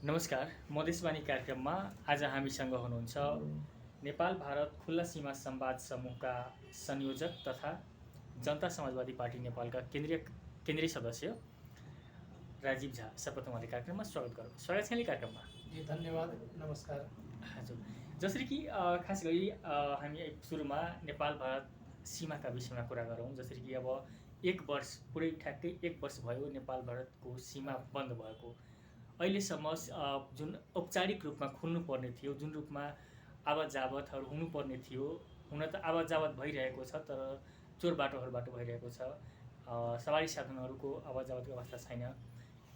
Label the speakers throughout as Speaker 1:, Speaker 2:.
Speaker 1: नमस्कार, मधेसवाणी कार्यक्रममा आज हामीसँग हुनुहुन्छ नेपाल भारत खुल्ला सीमा संवाद समूहका संयोजक तथा जनता समाजवादी पार्टी नेपालका केन्द्रीय सदस्य राजीव झा। सर्वप्रथम उहाँले कार्यक्रममा स्वागत छ यहाँले कार्यक्रममा।
Speaker 2: जी धन्यवाद, नमस्कार।
Speaker 1: हजुर, जसरी कि खास गरी हामी सुरुमा नेपाल भारत सीमाका विषयमा कुरा गरौँ। जसरी कि अब एक वर्ष पुरै ठ्याक्कै एक वर्ष भयो नेपाल भारतको सीमा बन्द भएको। अहिलेसम्म जुन औपचारिक रूपमा खुल्नुपर्ने थियो, जुन रूपमा आवत जावतहरू हुनुपर्ने थियो, हुन त आवत जावत भइरहेको छ, तर चोर बाटोहरूबाट भइरहेको छ। सवारी साधनहरूको आवत जावतको अवस्था छैन।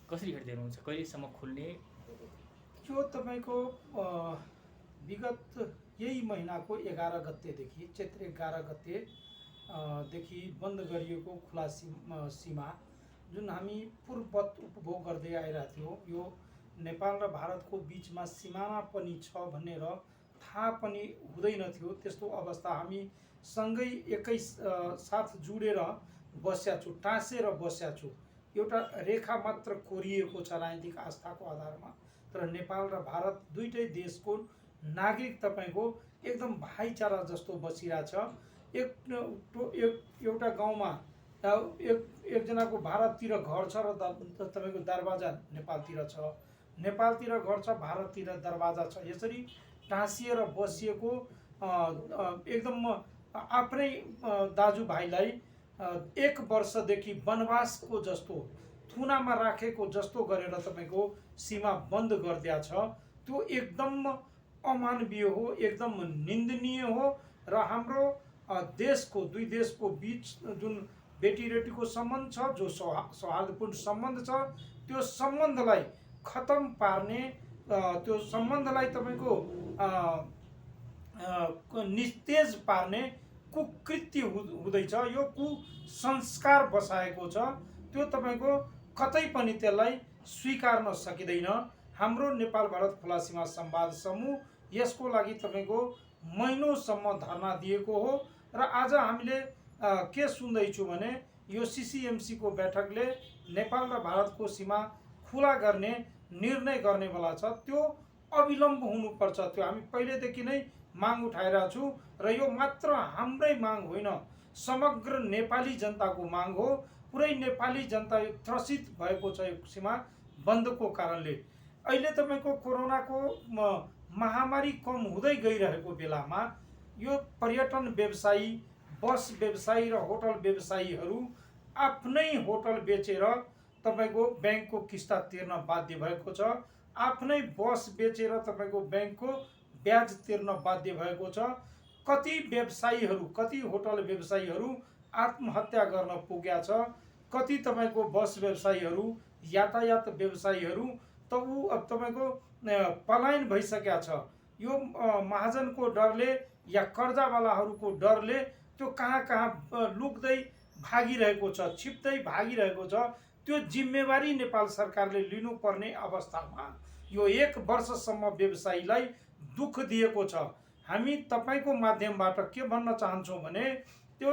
Speaker 1: कसरी हेर्दै हुनुहुन्छ, कहिलेसम्म खुल्ने?
Speaker 2: यो तपाईँको विगत यही महिनाको 11 गतेदेखि चैत्र 11 गते देखि बन्द गरिएको खुला सीमा जुन हामी पूर्ववत उपभोग गर्दै आइरहेको थियौँ, यो नेपाल र भारतको बिचमा सिमाना पनि छ भनेर थाहा पनि हुँदैन थियो। त्यस्तो अवस्था हामी सँगै एकै साथ जुडेर बस्या छु, टाँसेर बस्या छु। एउटा रेखा मात्र कोरिएको छ राजनीतिक आस्थाको आधारमा, तर नेपाल र भारत दुईटै देशको नागरिक तपाईँको एकदम भाइचारा जस्तो बसिरहेछ। एउटा गाउँमा एकजनाको भारततिर घर छ र तपाईँको दरवाजा नेपालतिर छ, नेपालतिर घर छ, भारततिर दरवाजा छ। यसरी टाँसिएर बसिएको एकदम आफ्नै दाजुभाइलाई एक वर्षदेखि वनवासको जस्तो थुनामा राखेको जस्तो गरेर तपाईँको सीमा बन्द गरिदिया छ। त्यो एकदम अमानवीय हो, एकदम निन्दनीय हो र हाम्रो देशको दुई देशको बिच जुन बेटीरेटीको सम्बन्ध छ, जो सौहार्दपूर्ण सम्बन्ध छ, त्यो सम्बन्धलाई खतम पार्ने, त्यो सम्बन्धलाई तपाईँको निस्तेज पार्ने कुकृत्य हुँदैछ। यो कुसंस्कार बसाएको छ, त्यो तपाईँको कतै पनि त्यसलाई स्वीकार्न सकिँदैन। हाम्रो नेपाल भारत खुला सीमा संवाद समूह यसको लागि तपाईँको महिनौसम्म धरना दिएको हो र आज हामीले के सुन्दैछु भने यो सीसीएमसी को बैठकले नेपाल र भारतको सीमा खुला गर्ने निर्णय गर्नेवाला छ। त्यो अविलम्ब हुनुपर्छ। त्यो हामी पहिलेदेखि नै माग उठाइरहेको छु र यो मात्र हाम्रै माग होइन, समग्र नेपाली जनताको माग हो। पुरै नेपाली जनता त्रसित भएको छ यो सीमा बन्दको कारणले। अहिले तपाईँको कोरोनाको महामारी कम हुँदै गइरहेको बेलामा यो पर्यटन व्यवसायी, बस व्यवसायी र होटल व्यवसायीहरू आफ्नै होटल बेचेर तपाईँको ब्याङ्कको किस्ता तिर्न बाध्य भएको छ, आफ्नै बस बेचेर तपाईँको ब्याङ्कको ब्याज तिर्न बाध्य भएको छ। कति व्यवसायीहरू, कति होटल व्यवसायीहरू आत्महत्या गर्न पुग्या छ, कति तपाईँको बस व्यवसायीहरू, यातायात व्यवसायीहरू त ऊ अब तपाईँको पलायन भइसकेका छ। यो महाजनको डरले या कर्जावालाहरूको डरले त्यो कहाँ कहाँ लुक्दै भागिरहेको छ, छिप्दै भागिरहेको छ। त्यो जिम्मेवारी नेपाल सरकारले लिनुपर्ने अवस्थामा यो एक वर्षसम्म व्यवसायीलाई दुःख दिएको छ। हामी तपाईँको माध्यमबाट के भन्न चाहन्छौँ भने त्यो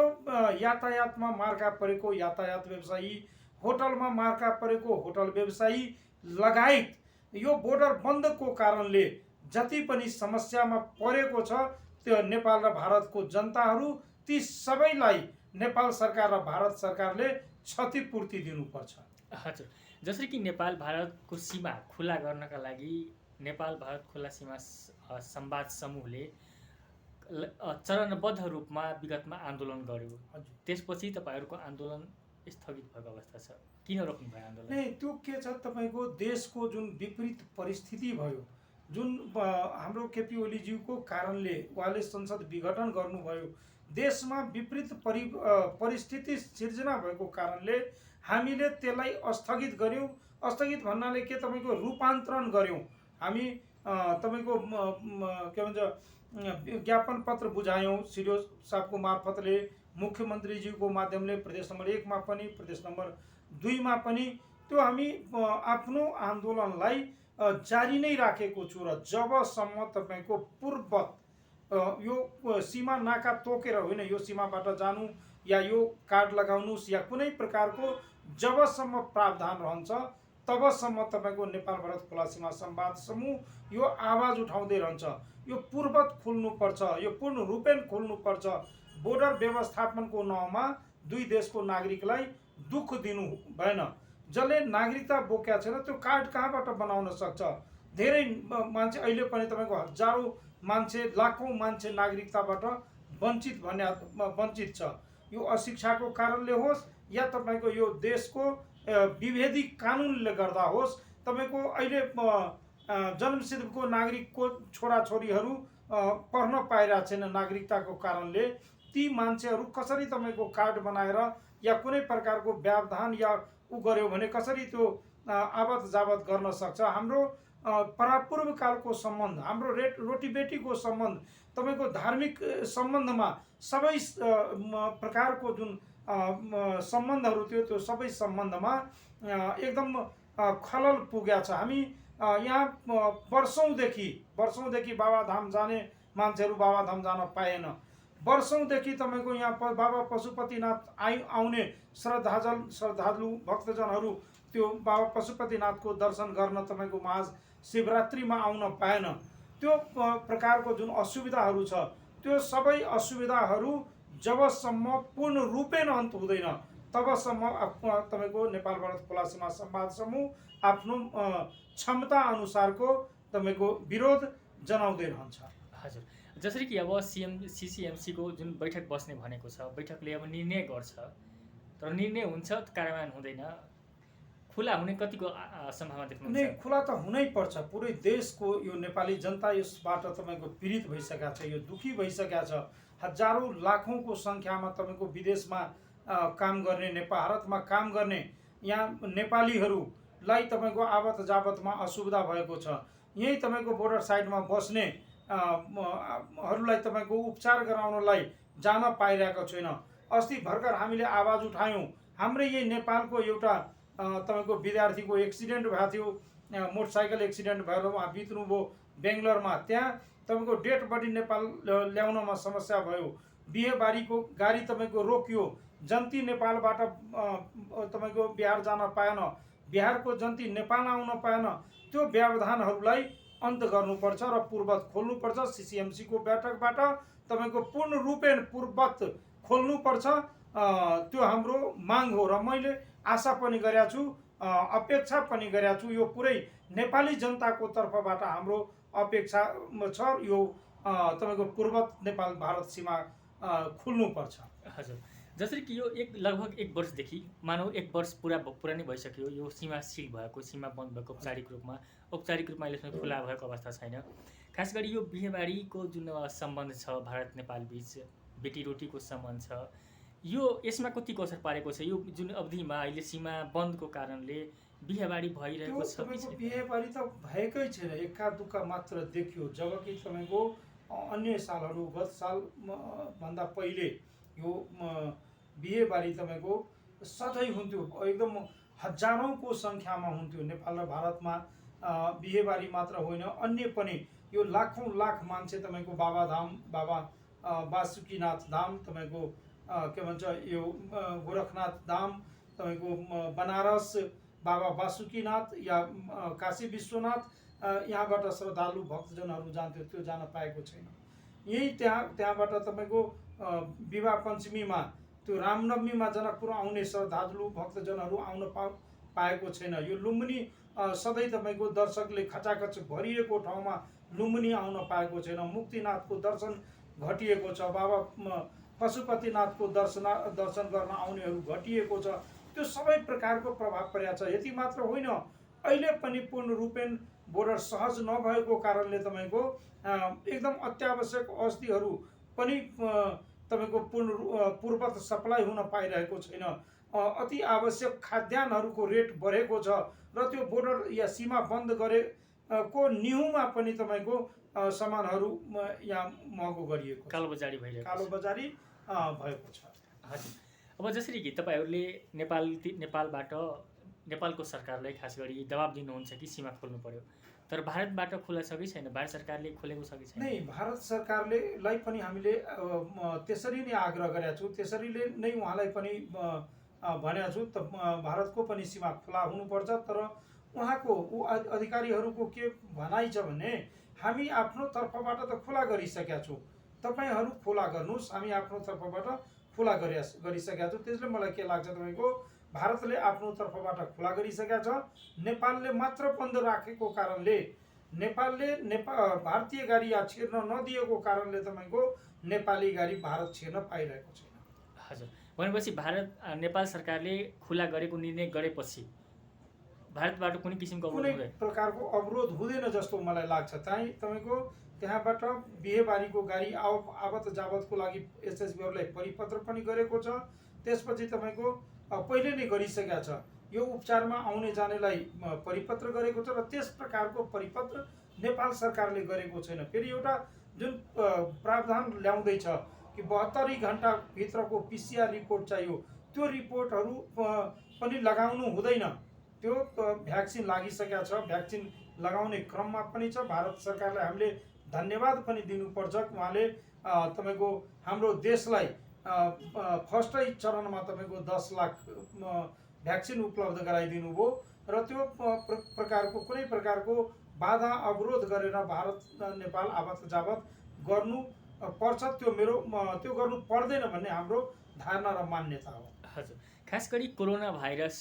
Speaker 2: यातायातमा मार्का परेको यातायात व्यवसायी, होटलमा मार्का परेको होटल व्यवसायी लगायत यो बोर्डर बन्दको कारणले जति पनि समस्यामा परेको छ, त्यो नेपाल र भारतको जनताहरू, ती सबैलाई नेपाल सरकार र भारत सरकारले क्षतिपूर्ति दिनुपर्छ।
Speaker 1: हजुर, जसरी कि नेपाल भारतको सीमा खुला गर्नका लागि नेपाल भारत खुला सीमा संवाद समूहले चरणबद्ध रूपमा विगतमा आन्दोलन गर्यो। त्यसपछि तपाईँहरूको आन्दोलन स्थगित भएको अवस्था छ। किन रोक्नु भयो आन्दोलन?
Speaker 2: नै त्यो के छ, तपाईँको देशको जुन विपरीत परिस्थिति भयो, जुन हाम्रो केपी ओलीज्यूको कारणले उहाँले संसद विघटन गर्नुभयो, देशमा विपरीत परिस्थिति सिर्जना भएको कारणले हामीले त्यसलाई स्थगित गऱ्यौँ। स्थगित भन्नाले के, तपाईँको रूपान्तरण गऱ्यौँ। हामी तपाईँको के भन्छ ज्ञापन पत्र बुझायौँ सिडिओ साहबको मार्फतले, मुख्यमन्त्रीज्यूको माध्यमले, प्रदेश नम्बर 1 मा पनि, प्रदेश नम्बर 2 मा पनि। त्यो हामी आफ्नो आन्दोलनलाई जारी नै राखेको छु र जबसम्म तपाईँको पूर्ववत यो सीमा नाका तोकेर होइन, यो सीमाबाट जानु या यो कार्ड लगाउनुस् या कुनै प्रकारको जबसम्म प्रावधान रहन्छ तबसम्म तपाईँको नेपाल भारत खुला सीमा संवाद समूह यो आवाज उठाउँदै रहन्छ। यो पूर्वत खोल्नुपर्छ, यो पूर्ण रूपेण खोल्नुपर्छ। बोर्डर व्यवस्थापनको नाउँमा दुई देशको नागरिकलाई दुःख दिनु भएन। जसले नागरिकता बोकेका छैन त्यो कार्ड कहाँबाट बनाउन सक्छ? धेरै मान्छे अहिले पनि तपाईँको हजारौँ मान्छे, लाखौँ मान्छे नागरिकताबाट वञ्चित छ। यो अशिक्षाको कारणले होस् या तपाईँको यो देशको विभेदी कानुनले गर्दा होस्। तपाईँको अहिले जन्मसिद्धको नागरिकको छोराछोरीहरू पढ्न पाइरहेको छैन नागरिकताको कारणले। ती मान्छेहरू कसरी तपाईँको कार्ड बनाएर या कुनै प्रकारको व्यवधान या उ गर्यो भने कसरी त्यो आवत जावत गर्न सक्छ? हाम्रो परापूर्वकालको सम्बन्ध, हाम्रो रोटीबेटीको सम्बन्ध, तपाईँको धार्मिक सम्बन्धमा सबै प्रकारको जुन सम्बन्धहरू थियो त्यो सबै सम्बन्धमा एकदम खलल पुगेको छ। हामी यहाँ वर्षौँदेखि बाबाधाम जाने मान्छेहरू बाबाधाम जान पाएन। वर्षौँदेखि तपाईँको यहाँ बाबा पशुपतिनाथ आउने श्रद्धालु भक्तजनहरू त्यो बाबा पशुपतिनाथको दर्शन गर्न तपाईँको महाशिवरात्रिमा आउन पाएन। त्यो प्रकारको जुन असुविधाहरू छ त्यो सबै असुविधाहरू जबसम्म पूर्ण रूपेण अन्त हुँदैन तबसम्म तपाईँको नेपाल भारत खुला सीमा संवाद समूह आफ्नो क्षमता अनुसारको तपाईँको विरोध जनाउँदै रहन्छ।
Speaker 1: हजुर, जसरी कि अब सीसीएमसीको जुन बैठक बस्ने भनेको छ, बैठकले अब निर्णय गर्छ तर निर्णय हुन्छ कार्यान्वयन हुँदैन। खुला हुने कतिको सम्भावना देख्नुहुन्छ?
Speaker 2: नै खुला त हुनै पर्छ। पुरै देशको यो नेपाली जनता यसबाट तपाईँको पीडित भइसकेको छ, यो दुखी भइसकेको छ। हजारौँ लाखौँको सङ्ख्यामा तपाईँको विदेशमा काम गर्ने, भारतमा काम गर्ने यहाँ नेपालीहरूलाई तपाईँको आवत जावतमा असुविधा भएको छ। यहीँ तपाईँको बोर्डर साइडमा बस्ने हरूलाई तपाईँको उपचार गराउनलाई जान पाइरहेको छैन। अस्ति भर्खर हामीले आवाज उठायौँ। हाम्रै यही नेपालको एउटा तपाईँको विद्यार्थीको एक्सिडेन्ट भएको थियो, मोटरसाइकल एक्सिडेन्ट भएर उहाँ बित्नुभयो बेङ्गलोरमा। त्यहाँ तपाईँको डेड बडी नेपाल ल्याउनमा समस्या भयो। बिहेबारीको गाडी तपाईँको रोकियो, जन्ती नेपालबाट तपाईँको बिहार जान पाएन, बिहारको जन्ती नेपाल आउन पाएन। त्यो व्यवधानहरूलाई अन्त गर्नुपर्छ र पूर्वत खोल्नुपर्छ। सीसीएमसीको बैठकबाट तपाईँको पूर्ण रूपेण पूर्वत खोल्नुपर्छ। त्यो हाम्रो माग हो र मैले आशा पनि गरेको छु, अपेक्षा पनि गरेको छु। यो पुरै नेपाली जनताको तर्फबाट हाम्रो अपेक्षा छ यो तपाईँको पूर्वत नेपाल भारत सीमा खुल्नुपर्छ।
Speaker 1: हजुर, जसरी कि यो लगभग एक वर्षदेखि मानौ एक वर्ष पुरा नै भइसक्यो यो सीमा सिल भएको, सीमा बन्द भएको औपचारिक रूपमा अहिलेसम्म खुला भएको अवस्था छैन। खास गरी यो बिहेबारीको जुन सम्बन्ध छ भारत नेपाल बिच, बेटी रोटीको सम्बन्ध छ, यो यसमा कतिको असर पारेको छ? यो जुन अवधिमा अहिले सीमा बन्दको कारणले बिहेबारी भइरहेको छ?
Speaker 2: बिहेबारी त भएकै छैन, एक्का दुक्का मात्र देखियो। जबकि तपाईँको अन्य सालहरू, गत साल भन्दा पहिले यो बिहेबारी तपाईँको सधैँ हुन्थ्यो, एकदम हजारौँको सङ्ख्यामा हुन्थ्यो। नेपाल र भारतमा बिहेबारी मात्र होइन, अन्य पनि यो लाखौँ लाख मान्छे तपाईँको बाबाधाम, बाबा बासुकीनाथ धाम, तपाईँको के भन्छ यो गोरखनाथ धाम, तपाईँको बनारस बाबा बासुकीनाथ या काशी विश्वनाथ, यहाँबाट श्रद्धालु भक्तजनहरू जान्थ्यो, त्यो जान पाएको छैन। यही त्यहाँबाट तपाईँको विवाह पञ्चमीमा, त्यो रामनवमीमा जनकपुर आउने श्रद्धालु भक्तजनहरू आउन पाएको छैन। यो लुम्बिनी सधैँ तपाईँको दर्शकले खचाखच भरिएको ठाउँमा लुम्बिनी आउन पाएको छैन। मुक्तिनाथको दर्शन घटिएको छ, बाबा पशुपतिनाथको दर्शन गर्न आउनेहरू घटिएको छ। त्यो सबै प्रकारको प्रभाव परेको छ। यति मात्र होइन, अहिले पनि पूर्ण रूपेण बोर्डर सहज नभएको कारणले तपाईँको एकदम अत्यावश्यक औषधिहरू पनि तपाईँको पूर्वत सप्लाई हुन पाइरहेको छैन। अति आवश्यक खाद्यान्नहरूको रेट बढेको छ र त्यो बोर्डर या सीमा बन्द गरेको निहुँमा पनि तपाईँको सामानहरू यहाँ महँगो गरिएको,
Speaker 1: कालोबजारी
Speaker 2: भएको छ।
Speaker 1: हजुर, अब जसरी कि तपाईँहरूले नेपालबाट नेपालको सरकारलाई खास गरी दबाब दिनुहुन्छ कि सीमा खोल्नु पर्यो, तर भारतबाट खुला छ कि छैन? भारत सरकारले खोलेको छ कि छैन?
Speaker 2: नै, भारत सरकारले पनि हामीले त्यसरी नै आग्रह गरेका छौँ, त्यसरी नै उहाँलाई पनि भनेको छु त भारतको पनि सीमा खुला हुनुपर्छ। तर उहाँको अधिकारीहरूको के भनाइ छ भने हामी आफ्नो तर्फबाट त खुला गरिसकेका छौँ, तपाईँहरू खुला गर्नुहोस्, हामी आफ्नो तर्फबाट खुला गरिसकेका छौँ। त्यसले मलाई के लाग्छ तपाईँको भारतले आफ्नो तर्फबाट खुला गरिसकेका छ, नेपालले मात्र बन्द राखेको कारणले नेपालले भारतीय गाडी छिर्न नदिएको कारणले तपाईँको नेपाली गाडी भारत छिर्न पाइरहेको छैन।
Speaker 1: हजुर, भनेपछि नेपाल सरकारले खुला गरेको निर्णय गरेपछि भारतबाट कुनै किसिमको
Speaker 2: कुनै प्रकारको अवरोध हुँदैन जस्तो मलाई लाग्छ। तपाईँको त्यहाँबाट बिहेबारीको गाडी आवत जावतको लागि एसएसबीहरूलाई परिपत्र पनि गरेको छ। त्यसपछि तपाईँको पहिले नै गरिसकेका छ, यो उपचारमा आउने जानेलाई परिपत्र गरेको छ र त्यस प्रकारको परिपत्र नेपाल सरकारले गरेको छैन। फेरि एउटा जुन प्रावधान ल्याउँदैछ कि 72 घण्टाभित्रको पिसिआर रिपोर्ट चाहियो, त्यो रिपोर्टहरू पनि लगाउनु हुँदैन। त्यो भ्याक्सिन लागिसकेका छ, भ्याक्सिन लगाउने क्रममा पनि छ। भारत सरकारलाई हामीले धन्यवाद पनि दिनुपर्छ, उहाँले तपाईँको हाम्रो देशलाई फर्स्टै चरणमा तपाईँको 10 लाख भ्याक्सिन उपलब्ध गराइदिनु भयो र त्यो प्रकारको कुनै प्रकारको बाधा अवरोध गरेर भारत नेपाल आवत जावत गर्नु पर्छ, त्यो गर्नु पर्दैन भन्ने हाम्रो धारणा र मान्यता हो।
Speaker 1: हजुर, खास गरी कोरोना भाइरस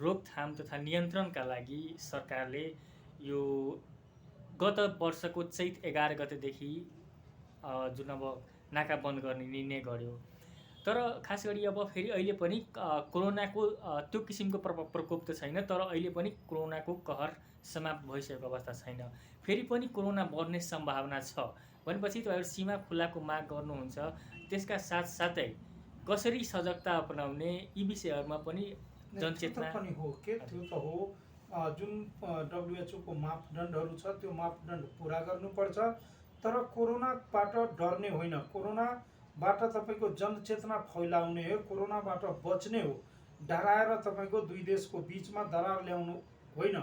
Speaker 1: रोकथाम तथा नियन्त्रणका लागि सरकारले यो गत वर्षको चैत 11 गतेदेखि जुन अब नाका बन्द गर्ने निर्णय गर्यो, तर खास गरी अब फेरि अहिले पनि कोरोनाको त्यो किसिमको प्रकोप त छैन, तर अहिले पनि कोरोनाको कहर समाप्त भइसकेको अवस्था छैन। फेरि पनि कोरोना बढ्ने सम्भावना छ भनेपछि तपाईँहरू सीमा खुलाको माग गर्नुहुन्छ, त्यसका साथसाथै कसरी सजगता अपनाउने यी विषयहरूमा पनि जनचेतना
Speaker 2: पनि हो के त्यो त हो। जुन WHO को मापदण्डहरू छ त्यो मापदण्ड पुरा गर्नुपर्छ, तर कोरोनाबाट डर्ने होइन, कोरोनाबाट तपाईँको जनचेतना फैलाउने हो, कोरोनाबाट बच्ने हो। डराएर तपाईँको दुई देशको बिचमा दरार ल्याउनु होइन।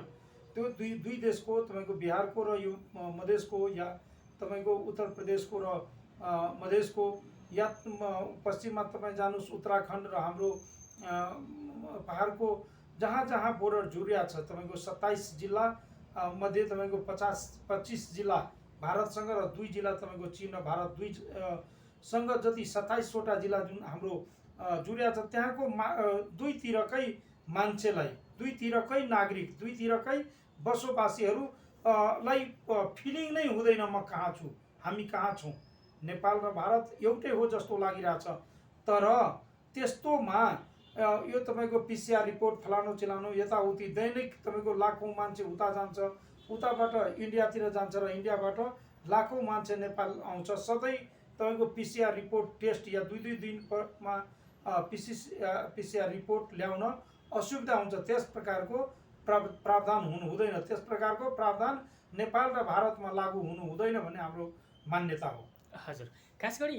Speaker 2: त्यो दुई देशको तपाईँको बिहारको र यो मधेसको या तपाईँको उत्तर प्रदेशको र मधेसको या पश्चिममा तपाईँ जानुहोस् उत्तराखण्ड र हाम्रो पहाडको जहाँ जहाँ बोर्डर जुडिया छ, तपाईँको 27 जिल्ला मध्ये तपाईँको 25 जिल्ला भारतसँग र 2 जिल्ला तपाईँको चीन र भारत सँग जति 27वटा जिल्ला जुन हाम्रो जुडिया छ, त्यहाँको दुईतिरकै मान्छेलाई, दुईतिरकै नागरिक, दुईतिरकै बसोबासीहरूलाई फिलिङ नै हुँदैन म कहाँ छु, हामी कहाँ छौँ, नेपाल र भारत एउटै हो जस्तो लागिरहेछ। तर त्यस्तोमा यो तपाईँको पिसिआर रिपोर्ट फलानु चिलाउनु यताउति दैनिक तपाईँको लाखौँ मान्छे उता जान्छ, उताबाट इन्डियातिर जान्छ र इन्डियाबाट लाखौँ मान्छे नेपाल आउँछ। सधैँ तपाईँको पिसिआर रिपोर्ट टेस्ट या दुई दिनमा पिसिआर रिपोर्ट ल्याउन असुविधा हुन्छ। त्यस प्रकारको प्रावधान हुनु हुँदैन, त्यस प्रकारको प्रावधान नेपाल र भारतमा लागू हुनु हुँदैन भन्ने हाम्रो मान्यता हो।
Speaker 1: हजुर, खास गरी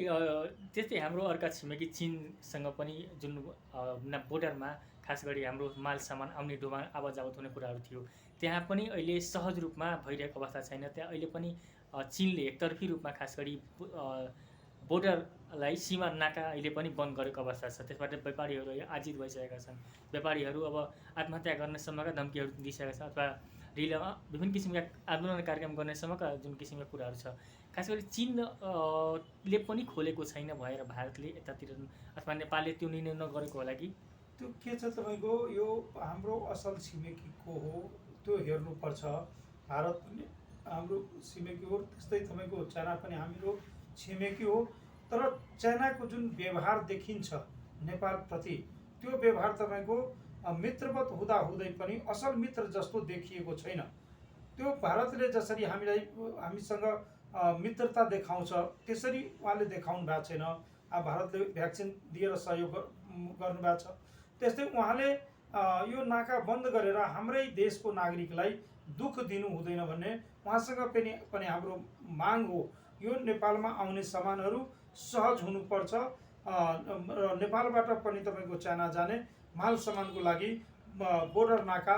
Speaker 1: त्यस्तै हाम्रो अर्का छिमेकी चीनसँग पनि जुन बोर्डरमा खास गरी हाम्रो माल सामान आउने डोमा आवत जावत हुने कुराहरू थियो, त्यहाँ पनि अहिले सहज रूपमा भइरहेको अवस्था छैन। त्यहाँ अहिले पनि चीनले एकतर्फी रूपमा खास गरी बोर्डरलाई सीमा नाका अहिले पनि बन्द गरेको अवस्था छ। त्यसबाट व्यापारीहरू आजित भइसकेका छन्, व्यापारीहरू अब आत्महत्या गर्नेसम्मका धम्कीहरू दिइसकेका छन् अथवा विभिन्न किसिमका आन्दोलन कार्यक्रम गर्नेसम्मका जुन किसिमका कुराहरू छ। खास गरी चीनले पनि खोलेको छैन भएर भारतले यतातिर अथवा नेपालले त्यो निर्णय नगरेको होला कि
Speaker 2: त्यो के छ तपाईँको यो हाम्रो असल छिमेकीको हो, त्यो हेर्नुपर्छ। भारत पनि हाम्रो छिमेकी हो, त्यस्तै तपाईँको चाइना पनि हाम्रो छिमेकी हो। तर चाइनाको जुन व्यवहार देखिन्छ नेपालप्रति, त्यो व्यवहार तपाईँको मित्रवत हुँदाहुँदै पनि असल मित्र जस्तो देखिएको छैन। त्यो भारतले जसरी हामीसँग मित्रता देखाउँछ त्यसरी उहाँले देखाउनु भएको छैन। भारतले भ्याक्सिन दिएर सहयोग गर्नुभएको छ, त्यस्तै उहाँले यो नाका बन्द गरेर हाम्रै देशको नागरिकलाई दुःख दिनु हुँदैन भन्ने उहाँसँग पनि हाम्रो माग हो। यो नेपालमा आउने सामानहरू सहज हुनुपर्छ र नेपालबाट पनि तपाईँको चाइना जाने माल सामानको लागि बोर्डर नाका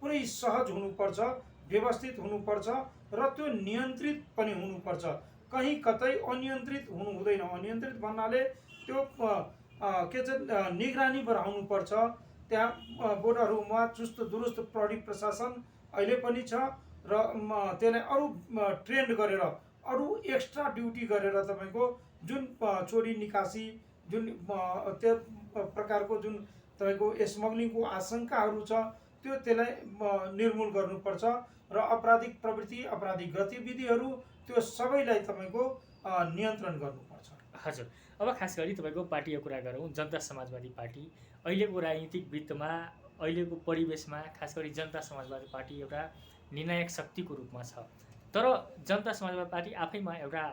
Speaker 2: पुरै सहज हुनुपर्छ, व्यवस्थित हुनुपर्छ र त्यो नियन्त्रित पनि हुनुपर्छ। कहीँ कतै अनियन्त्रित हुनु हुँदैन। अनियन्त्रित भन्नाले त्यो के छ निगरानी बढाउनुपर्छ। त्यहाँ बोर्डरहरूमा चुस्त दुरुस्त प्रहरी प्रशासन अहिले पनि छ र त्यसलाई अरू ट्रेन्ड गरेर अरू एक्स्ट्रा ड्युटी गरेर तपाईँको जुन चोरी निकासी जुन त्यो प्रकारको जुन तपाईँको स्मग्लिङको आशंकाहरू छ त्यसलाई निर्मूल गर्नुपर्छ र आपराधिक प्रवृत्ति आपराधिक गतिविधिहरू त्यो सबैलाई तपाईँको नियन्त्रण गर्नुपर्छ।
Speaker 1: हजुर, अब खास गरी तपाईँको पार्टीको कुरा गरौँ, जनता समाजवादी पार्टी अहिलेको राजनीतिक वृत्तमा अहिलेको परिवेशमा खास गरी जनता समाजवादी पार्टी एउटा निर्णायक शक्तिको रूपमा छ। तर जनता समाजवादी पार्टी आफैमा एउटा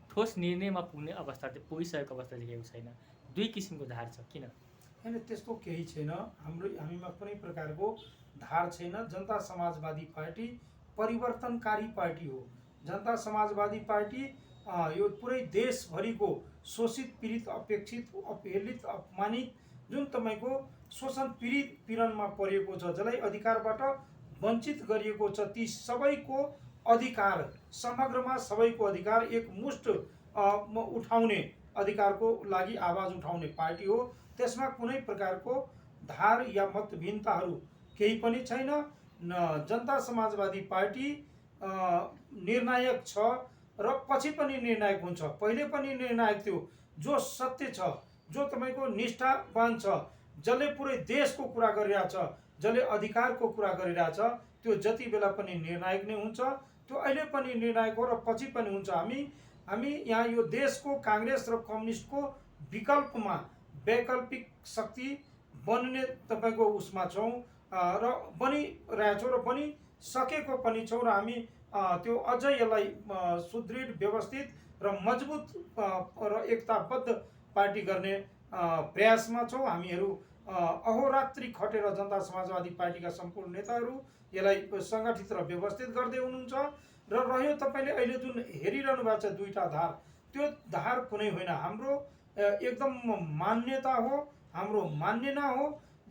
Speaker 1: ठोस निर्णयमा पुग्ने अवस्था पुगिसकेको अवस्था देखेको छैन। दुई किसिमको धार छ, किन?
Speaker 2: होइन, त्यस्तो केही छैन। हामीमा कुनै प्रकारको धार छैन। जनता समाजवादी पार्टी परिवर्तनकारी पार्टी हो। जनता समाजवादी पार्टी यो पुरै देशभरिको शोषित पीडित अपेक्षित अपहेलित अपमानित जुन तपाईँको शोषण पीडित पीडनमा परेको छ, जसलाई अधिकारबाट वञ्चित गरिएको छ, ती सबैको अधिकार समग्रमा सबैको अधिकार एकमुष्ट उठाउने अधिकारको लागि आवाज उठाउने पार्टी हो। त्यसमा कुनै प्रकारको धार या मतभिन्नताहरू केही पनि छैन। जनता समाजवादी पार्टी निर्णायक छ र पछि पनि निर्णायक हुन्छ। पहिले पनि निर्णायक थियो। जो सत्य छ, जो तपाईँको निष्ठावान छ, जसले पुरै देशको कुरा गरिरहेछ, जसले अधिकारको कुरा गरिरहेछ, त्यो जति बेला पनि निर्णायक नै हुन्छ। त्यो अहिले पनि निर्णायक हो र पछि पनि हुन्छ। हामी यहाँ यो देशको काङ्ग्रेस र कम्युनिस्टको विकल्पमा वैकल्पिक शक्ति बन्ने तपाईँको उसमा छौँ र बनिरहेछौँ र बनिसकेको पनि छौँ र हामी त्यो अझै यसलाई सुदृढ व्यवस्थित र मजबुत र एकताबद्ध पार्टी गर्ने प्रयासमा छौँ। हामीहरू अहोरात्रि खटेर जनता समाजवादी पार्टीका सम्पूर्ण नेताहरू यसलाई सङ्गठित र व्यवस्थित गर्दै हुनुहुन्छ। र रह्यो तपाईँले अहिले जुन हेरिरहनु भएको छ दुईटा धार, त्यो धार कुनै होइन। हाम्रो एकदम मान्यता हो, हाम्रो मान्यता हो।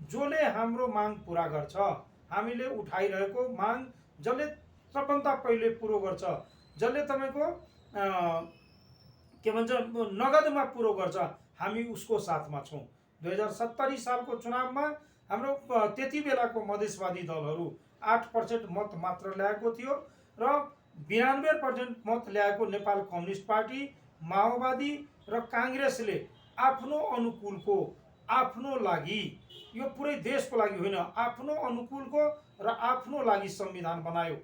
Speaker 2: जसले हाम्रो माग पुरा गर्छ, हामीले उठाइरहेको माग जसले सबभन्दा पहिले पुरो गर्छ, जसले तपाईँको के भन्छ नगदमा पुरो गर्छ, हामी उसको साथमा छौँ। 2070 सालको चुनावमा हाम्रो त्यति बेलाको मधेसवादी दलहरू 8% मत मात्र ल्याएको थियो र 92% मत ल्याएको नेपाल कम्युनिस्ट पार्टी, माओवादी र काङ्ग्रेसले आफ्नो अनुकूलको, आफ्नो लागि, यो पुरै देशको लागि होइन, आफ्नो अनुकूलको र आफ्नो लागि संविधान बनायो।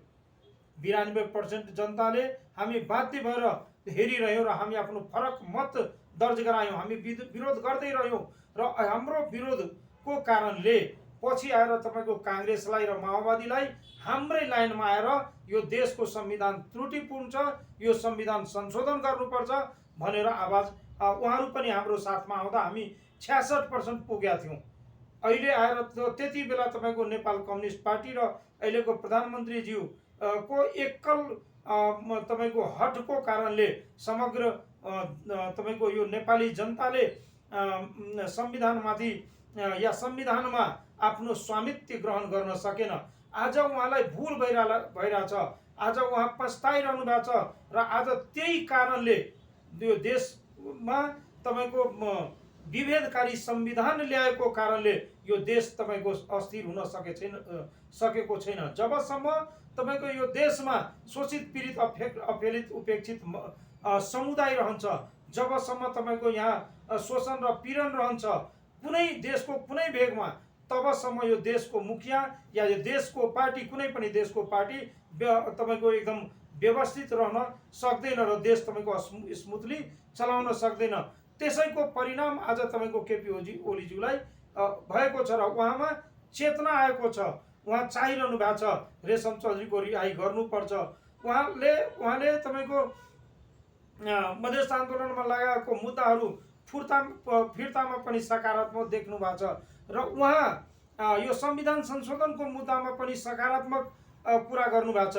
Speaker 2: 92% जनताले हामी बाध्य भएर हेरिरह्यौँ र हामी आफ्नो फरक मत दर्ज गरायौँ। हामी विरोध गर्दै रह्यौँ र हाम्रो विरोधको कारणले पछि आएर तपाईँको काङ्ग्रेसलाई र माओवादीलाई हाम्रै लाइनमा आएर यो देशको संविधान त्रुटिपूर्ण छ, यो संविधान संशोधन गर्नुपर्छ भनेर आवाज उहाँहरू पनि हाम्रो साथमा आउँदा हामी 66% पुगेका थियौँ। अहिले आएर त्यति बेला तपाईँको नेपाल कम्युनिस्ट पार्टी र अहिलेको प्रधानमन्त्रीज्यू को एकल तपाईँको हटको कारणले समग्र तपाईँको यो नेपाली जनताले संविधानमाथि या संविधानमा आफ्नो स्वामित्व ग्रहण गर्न सकेन। आज उहाँलाई भुल भइरहेछ, आज उहाँ पस्ताइरहनु भएको छ र आज त्यही कारणले यो देशमा तपाईँको विभेदकारी संविधान ल्याएको कारणले यो देश तपाईँको अस्थिर हुन सकेको छैन। जबसम्म तपाईँको यो देशमा शोषित पीडित अपहेलित उपेक्षित समुदाय रहन्छ, जबसम्म तपाईँको यहाँ शोषण र पीडन रहन्छ कुनै देशको कुनै भेगमा, तबसम्म यो देशको मुखिया या यो देशको पार्टी, कुनै पनि देशको पार्टी तपाईँको एकदम व्यवस्थित रहन सक्दैन र देश तपाईँको स्मुथली चलाउन सक्दैन। त्यसैको परिणाम आज तपाईँको केपी ओलीज्यूलाई भएको छ र उहाँमा चेतना आएको छ। उहाँ चाहिरहनु भएको छ रेशम चौधरीको रिहाई गर्नुपर्छ। उहाँले तपाईँको मधेस आन्दोलनमा लगाएको मुद्दाहरू फिर्तामा पनि सकारात्मक देख्नु भएको छ र उहाँ यो संविधान संशोधनको मुद्दामा पनि सकारात्मक कुरा गर्नुभएको छ।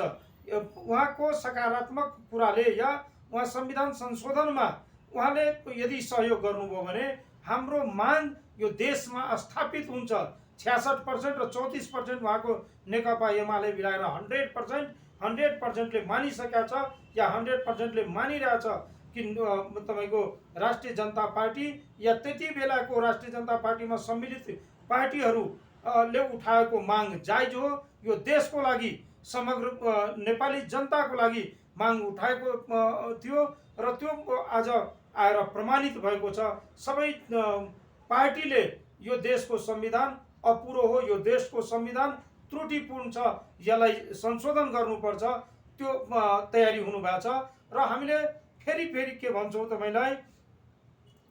Speaker 2: उहाँको सकारात्मक कुराले या उहाँ संविधान संशोधनमा उहाँले यदि सहयोग गर्नुभयो भने हाम्रो माग यो देशमा स्थापित हुन्छ। 66% र 34% उहाँको नेकपा एमाले मिलाएर 100%ले मानिसकेका छ या 100%ले मानिरहेछ कि तपाईँको राष्ट्रिय जनता पार्टी या त्यति बेलाको राष्ट्रिय जनता पार्टीमा सम्मिलित पार्टीहरूले उठाएको माग जायज हो यो देशको लागि समग्र नेपाली जनताको लागि माग उठाएको थियो र त्यो आज आएर प्रमाणित भएको छ। सबै पार्टीले यो देशको संविधान अपुरो हो, यो देशको संविधान त्रुटिपूर्ण छ, यसलाई संशोधन गर्नुपर्छ, त्यो तयारी हुनुभएको छ। र हामीले फेरि के भन्छौँ तपाईँलाई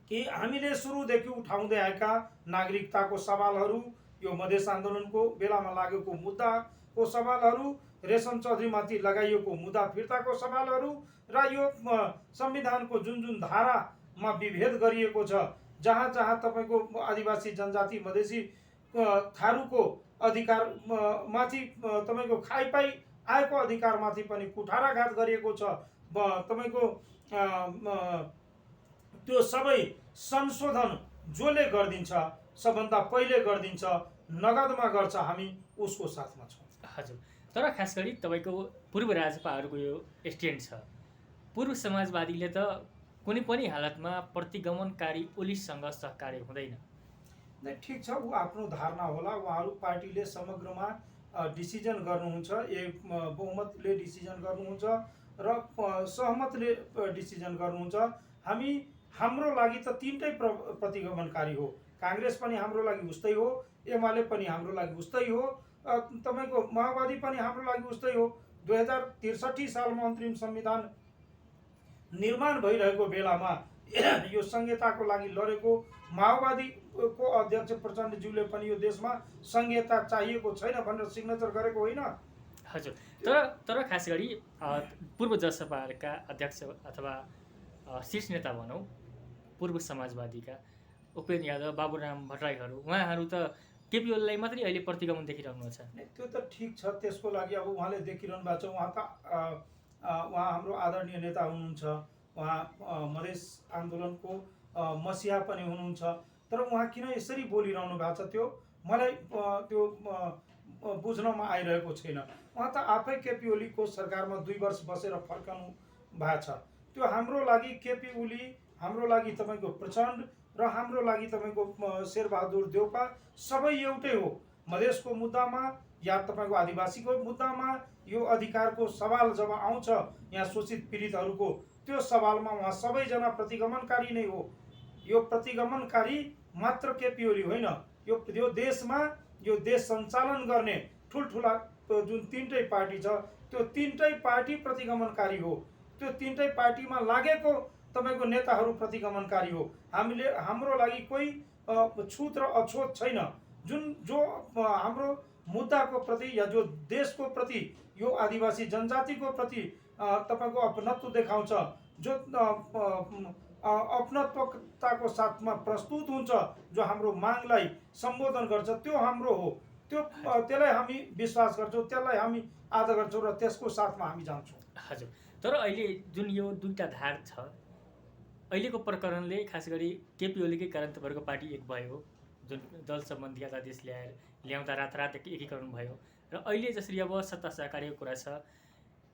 Speaker 2: कि हामीले सुरुदेखि उठाउँदै आएका नागरिकताको सवालहरू, यो मधेस आन्दोलनको बेलामा लागेको मुद्दाको सवालहरू, रेशम चौधरीमाथि लगाइएको मुद्दा फिर्ताको सवालहरू र यो संविधानको जुन जुन धारामा विभेद गरिएको छ, जहाँ जहाँ तपाईँको आदिवासी जनजाति मधेसी थारूको अधिकार माथि तपाईँको खाइपाई आएको अधिकारमाथि पनि कुठाराघात गरिएको छ, तपाईँको त्यो सबै संशोधन जसले गरिदिन्छ सबभन्दा पहिले गरिदिन्छ, नगदमा गर्छ, हामी उसको साथमा छौँ।
Speaker 1: हजुर, तर खास गरी तपाईँको पूर्व राजपाहरूको यो स्ट्यान्ड छ। पूर्व समाजवादीले त कुनै पनि हालतमा प्रतिगमनकारी ओलीसँग सहकार्य हुँदैन।
Speaker 2: नै ठिक छ, ऊ आफ्नो धारणा होला। उहाँहरू पार्टीले समग्रमा डिसिजन गर्नुहुन्छ, एक बहुमतले डिसिजन गर्नुहुन्छ र सहमतले डिसिजन गर्नुहुन्छ। हाम्रो लागि त तीनटै प्रतिगमनकारी हो। काङ्ग्रेस पनि हाम्रो लागि उस्तै हो, एमाले पनि हाम्रो लागि उस्तै हो, तपाईँको माओवादी पनि हाम्रो लागि उस्तै हो। 2063 सालमा अन्तरिम संविधान निर्माण भइरहेको बेलामा यो संहिताको लागि लडेको माओवादीको अध्यक्ष प्रचण्डज्यूले पनि यो देशमा संहिता चाहिएको छैन भनेर सिग्नेचर गरेको होइन।
Speaker 1: हजुर, तर खास गरी पूर्व जसपाका अध्यक्ष अथवा शीर्ष नेता भनौँ पूर्व समाजवादीका उपेन्द्र यादव, बाबुराम भट्टराईहरू, उहाँहरू त केपी ओलीलाई मात्रै अहिले प्रतिगमन देखिरहनु छ।
Speaker 2: त्यो त ठिक छ, त्यसको लागि अब उहाँले देखिरहनु भएको छ। उहाँ हाम्रो आदरणीय नेता हुनुहुन्छ, उहाँ मधेस आन्दोलनको मसिहा पनि हुनुहुन्छ, तर उहाँ किन यसरी बोलिरहनु भएको छ त्यो मलाई त्यो बुझ्नमा आइरहेको छैन। उहाँ त आफै केपी ओलीको सरकारमा 2 वर्ष बसेर फर्कनु भएको छ। त्यो हाम्रो लागि केपी ओली, हाम्रो लागि तपाईँको प्रचण्ड र हाम्रो लागि तपाईँको शेरबहादुर देउपा सबै एउटै हो। मधेसको मुद्दामा या तपाईँको आदिवासीको मुद्दामा यो अधिकारको सवाल जब आउँछ यहाँ शोषित पीडितहरूको, त्यो सवालमा उहाँ सबैजना प्रतिगमनकारी नै हो। यो प्रतिगमनकारी मात्र केपी ओली होइन, यो देशमा यो देश सञ्चालन गर्ने ठुल्ठुला जुन तीनटै पार्टी छ, त्यो तीनटै पार्टी प्रतिगमनकारी हो। त्यो तीनटै पार्टीमा लागेको तपाईँको नेताहरू प्रतिगमनकारी हो। हाम्रो लागि कोही छुत र अछुत छैन। जो हाम्रो मुद्दाको प्रति या जो देशको प्रति, यो आदिवासी जनजातिको प्रति तपाईँको अपनत्व देखाउँछ, जो अपनत्वताको साथमा प्रस्तुत हुन्छ, जो हाम्रो मागलाई सम्बोधन गर्छ, त्यो हाम्रो हो। त्यसलाई हामी विश्वास गर्छौँ, त्यसलाई हामी आदर गर्छौँ र त्यसको साथमा हामी जान्छौँ।
Speaker 1: हजुर, तर अहिले जुन यो दुईटा धार छ, अहिलेको प्रकरणले खास गरी केपी ओलीकै कारण तपाईँहरूको पार्टी एक भयो, जुन दल सम्बन्धी अध्यादेश ल्याउँदा रातारात एकीकरण भयो र अहिले जसरी अब सत्ता सहकार्यको कुरा छ,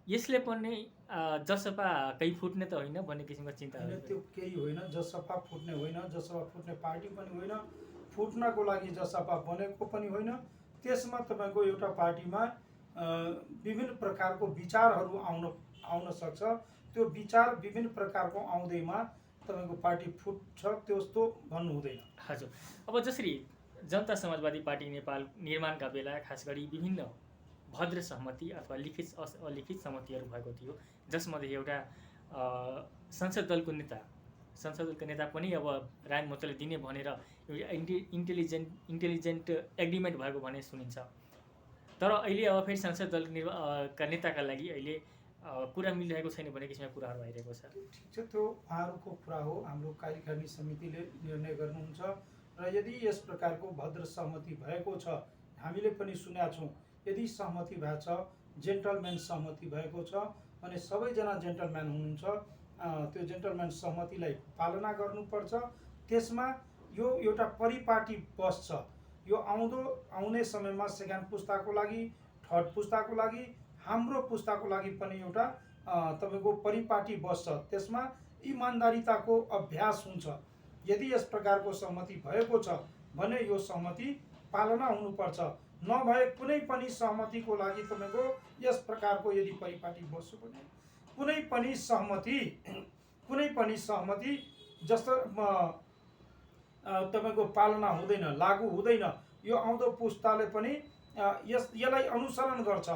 Speaker 1: यसले पनि जसपा कहीँ फुट्ने त होइन भन्ने किसिमको चिन्ता
Speaker 2: होइन। त्यो केही होइन, जसपा फुट्ने होइन, जसपा फुट्ने पार्टी पनि होइन, फुट्नको लागि जसपा बनेको पनि होइन। त्यसमा तपाईँको एउटा पार्टीमा विभिन्न प्रकारको विचारहरू आउन सक्छ। त्यो विचार विभिन्न प्रकारको आउँदैमा तपाईँको पार्टी फुट्छ, त्यस्तो भन्नु हुँदैन।
Speaker 1: हजुर, अब जसरी जनता समाजवादी पार्टी नेपाल निर्माणका बेला खास गरी विभिन्न भद्र सहमति अथवा लिखित अलिखित सहमतिहरू भएको थियो, जसमध्ये एउटा संसद दलको नेता पनि अब राय मोर्चाले दिने भनेर इन्टेलिजेन्ट एग्रिमेन्ट भएको भने सुनिन्छ। तर अहिले अब फेरि संसद दल का नेताका लागि अहिले कुरा मिलिरहेको छैन भन्ने किसिमका कुराहरू आइरहेको छ।
Speaker 2: ठिक छ, त्यो उहाँहरूको कुरा हो। हाम्रो कार्यकारिणी समितिले निर्णय गर्नुहुन्छ र यदि यस प्रकारको भद्र सहमति भएको छ, हामीले पनि सुनेका छौँ, यदि सहमति भएको छ, जेन्टलम्यान सहमति भएको छ भने सबैजना जेन्टलम्यान हुनुहुन्छ, त्यो जेन्टलम्यान सहमतिलाई पालना गर्नुपर्छ। त्यसमा यो एउटा परिपाटी बस्छ। यो आउने समयमा सेकेन्ड पुस्ताको लागि, थर्ड पुस्ताको लागि, हाम्रो पुस्ताको लागि पनि एउटा तपाईँको परिपाटी बस्छ। त्यसमा इमान्दारिताको अभ्यास हुन्छ। यदि यस प्रकारको सहमति भएको छ भने यो सहमति पालना हुनुपर्छ। नभए कुनै पनि सहमतिको लागि तपाईँको यस प्रकारको यदि परिपाटी बस्यो भने कुनै पनि सहमति जस्तो तपाईँको पालना हुँदैन, लागू हुँदैन। यो आउँदो पुस्ताले पनि यसलाई अनुसरण गर्छ।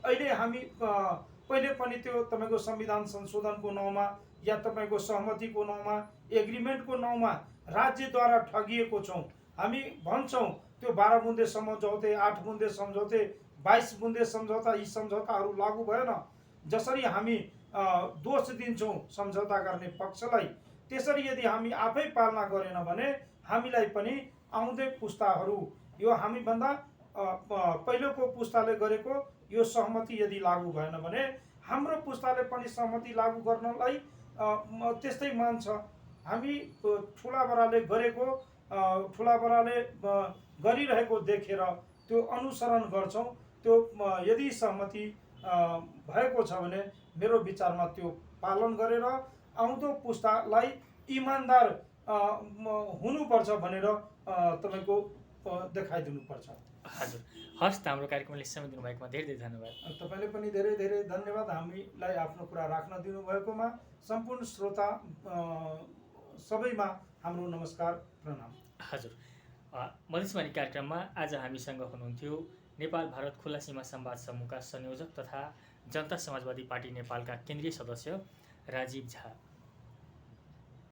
Speaker 2: अहिले हामी पहिले पनि त्यो तपाईँको संविधान संशोधनको नाउँमा या तपाईँको सहमतिको नाउँमा, एग्रिमेन्टको नाउँमा राज्यद्वारा ठगिएको छौँ। हामी भन्छौँ त्यो 12 बुँदे सम्झौते, 8 बुँदे सम्झौते, 22 बुँदे सम्झौता, यी सम्झौताहरू लागू भएन। जसरी हामी दोष दिन्छौँ सम्झौता गर्ने पक्षलाई, त्यसरी यदि हामी आफै पालना गरेन भने हामीलाई पनि आउँदै पुस्ताहरू, यो हामीभन्दा पहिलोको पुस्ताले गरेको यो सहमति यदि लागू भएन भने हाम्रो पुस्ताले पनि सहमति लागू गर्नलाई त्यस्तै मान्छ। हामी ठुला बडाले गरेको, ठुला बडाले गरिरहेको देखेर त्यो अनुसरण गर्छौँ। त्यो यदि सहमति भएको छ भने मेरो विचारमा त्यो पालन गरेर आउँदो पुस्तालाई इमान्दार हुनुपर्छ भनेर तपाईँको देखाइदिनुपर्छ।
Speaker 1: हजुर, हस्, हाम्रो कार्यक्रमले समय दिनुभएकोमा धेरै धेरै धन्यवाद।
Speaker 2: तपाईँले पनि धेरै धेरै धन्यवाद हामीलाई आफ्नो कुरा राख्न दिनुभएकोमा। सम्पूर्ण श्रोता सबैमा हाम्रो नमस्कार, प्रणाम।
Speaker 1: हजुर, मधेसवाणी कार्यक्रममा आज हामीसँग हुनुहुन्थ्यो नेपाल भारत खुला सीमा संवाद समूहका संयोजक तथा जनता समाजवादी पार्टी नेपालका केन्द्रीय सदस्य राजीव झा।